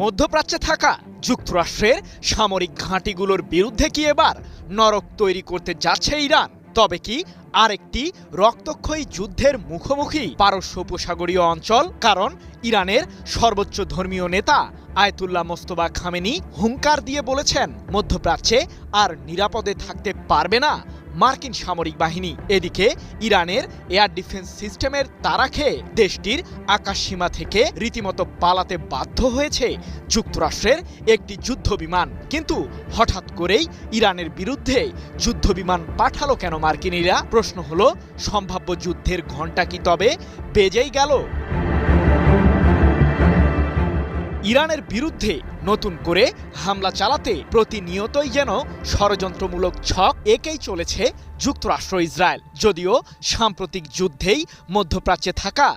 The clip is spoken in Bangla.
মধ্যপ্রাচ্যে থাকা যুক্তরাষ্ট্রের সামরিক ঘাঁটিগুলোর বিরুদ্ধে কি এবার নরক তৈরি করতে যাচ্ছে ইরান? তবে কি আরেকটি রক্তক্ষয়ী যুদ্ধের মুখোমুখি পারস্য উপসাগরীয় অঞ্চল? কারণ ইরানের সর্বোচ্চ ধর্মীয় নেতা আয়াতুল্লাহ মোস্তফা খামেনি হুঙ্কার দিয়ে বলেছেন, মধ্যপ্রাচ্যে আর নিরাপদে থাকতে পারবে না মার্কিন সামরিক বাহিনী। এদিকে ইরানের এয়ার ডিফেন্স সিস্টেমের তাড়া খেয়ে দেশটির আকাশসীমা থেকে রীতিমতো পালাতে বাধ্য হয়েছে যুক্তরাষ্ট্রের একটি যুদ্ধবিমান। কিন্তু হঠাৎ করেই ইরানের বিরুদ্ধে যুদ্ধবিমান পাঠালো কেন মার্কিনিরা? প্রশ্ন হলো, সম্ভাব্য যুদ্ধের ঘণ্টা কি তবে বেজেই গেল? ইরানের বিরুদ্ধে নতুন করে হামলা চালাতে প্রতিনিয়তই যেন ষড়যন্ত্রমূলক ছক এঁকেই চলেছে যুক্তরাষ্ট্র ইসরায়েল। যদিও সাম্প্রতিক যুদ্ধেই মধ্যপ্রাচ্যে থাকা